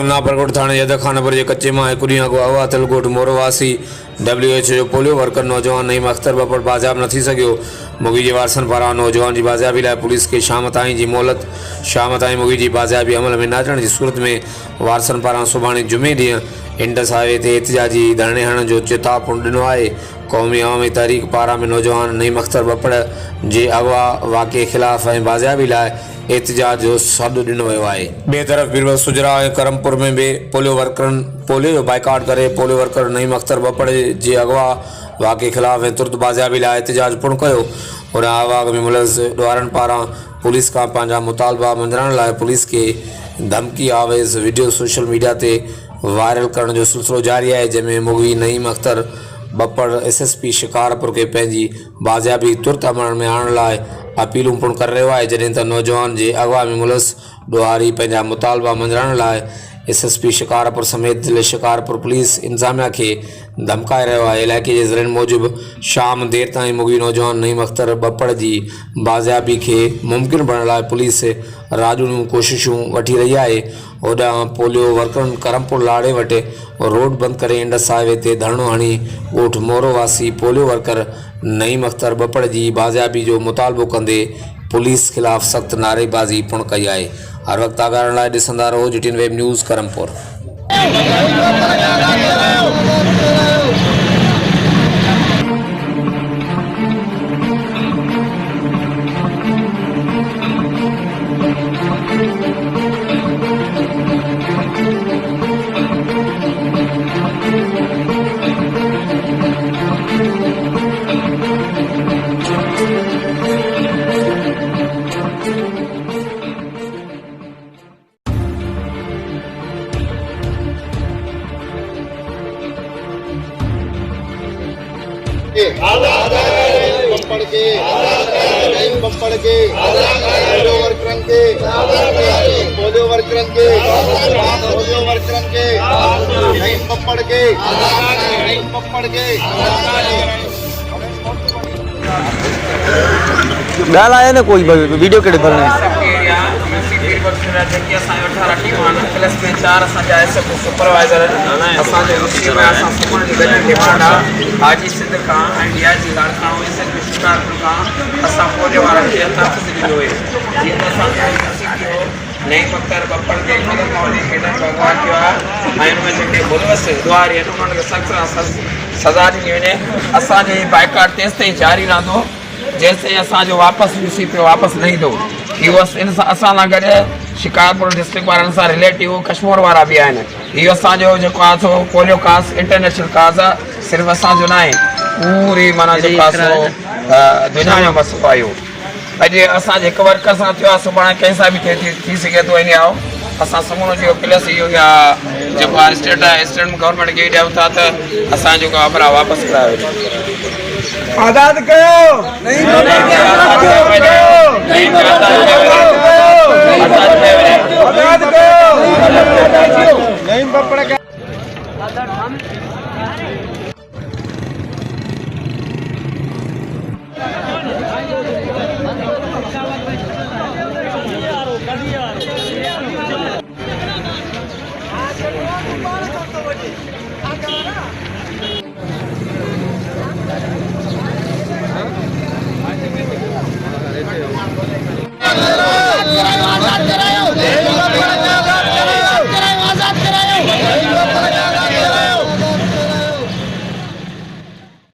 नापरकोट थाने यद खानपुर के कच्चे माए कुरिया को अवा तलकोट मोरवासी WHO जो पोलियो वर्कर नौजवान नईम अख्तर बपड़ बाजियाब न थी सघियो। मुगी जे वारसनि पारां नौजवान की बाजियाबी लाइ पुलिस के शाम ताईं जी मोहलत। शाम ताईं मुगी की बाजियाबी अमल में न अचण की सूरत में वारसनि पारां सुभाणे जुमे ॾींहुं इंडस हाईवे ते एहतिजाजी धरणे हणण जो चेतावनी ॾिनो आहे। क़ौमी अवामी तहरीक पारां में नौजवान नईम अख्तर बपड़ जे अगवा वाक़े ख़िलाफ़ ऐं बाजियाबी लाइ एहतिजाज जो सॾु ॾिनो वियो आहे। ॿिए तरफ़ बीरबल सुजरा ऐं करमपुर में भी पोलियो जो बाइकाट करे पोलियो वर्कर नईम अख्तर बपड़ जे अगवा वाक़े ख़िलाफ़ ऐं तुर्त बाजियाबी लाइ एहतिजाज पूर्ण कयो। उन आवाज़ में मुलज़ ॾुआरनि पारां पुलिस का पंहिंजा मुतालबा मंझाइण लाइ पुलिस के धमकी आवेज़ वीडियो सोशल मीडिया ते वायरल करण जो सिलसिलो जारी है, जंहिंमें मुगी नईम अख्तर बपड़ SSP शिकारपुर के पंहिंजी बाजियाबी तुर्त अमल में आणण लाइ अपीलूं पूर्ण कर रहियो आहे। जॾहिं त नौजवान जे अगवा में मुलज़ ॾुआरी पंहिंजा मुतालबा मंझाइण लाइ SSP शिकारपुर समेत ज़िले शिकारपुर पुलिस इंतज़ामिया के धमकाए रहियो आहे। इलाइक़े जे ज़रियनि मूजिबि शाम देर ताईं मुगी नौजवान नईम अख्तर बपड़ जी बाजियाबी के मुमकिन बणण लाइ पुलिस राजूनियूं कोशिशूं वठी रही आहे। होॾां पोलियो वर्करनि करमपुर लाड़े वटि रोड बंद करे इंडस हाईवे ते धरणो हणी ॻोठ मोरोवासी पोलियो वर्कर नईम अख्तर बपड़ जी बाजियाबी जो मुतालबो कंदे पुलिस खिलाफ़ सख़्त नारेबाज़ी पूर्ण कई आहे। हर वक्त आगाहण लाइ ॾिसंदा रहो GTN वेब न्यूज़ करमपुर। बपड़ के नईम बपड़ के पोलियो वर्करन के पोलियो वर्करन के पोलियो वर्करन के नईम बपड़ के नईम बपड़ के गाल आया ना कोई वीडियो केड़े भरने सुपरवाइजर हाजी सिद्ध खां ऐं डीआईजी लाड़काणो SSP शिकारपुर खां असां पोलियो वारनि खे तहफ़्फ़ुज़ ॾिनो हुयो। जीअं त असांजो नईम अख्तर बपड़ खे मदद मौली खेॾण जो अगवा कयो आहे ऐं उनमें जेके मुलवस ॾुआरी आहिनि उन्हनि खे सख़्त सां सज़ा ॾिनी वञे। असांजो बाइकाट तेसि ताईं जारी रहंदो जेसि ताईं असांजो वापसि UCP वापसि न ईंदो। इहो असां सां गॾु शिकारपुर डिस्ट्रिक्ट वारनि सां रिलेटिव कश्मीर वारा बि आहिनि। इहो असांजो जेको आहे सो पोलियो कास इंटरनेशनल कास आहे, सिर्फ़ु असांजो न आहे, पूरी माना जेको आहे सो दुनिया जो मसइलो आहे। इहो अॼु असांजे हिकु वर्कर सां थियो आहे, सुभाणे कंहिं सां बि थी सघे थो। इन आओ असां समूरो जो प्लस इहो जेको आहे स्टेट गवर्नमेंट खे ॾियूं था त असांजो वापसि करायो। आज़ादु कयो।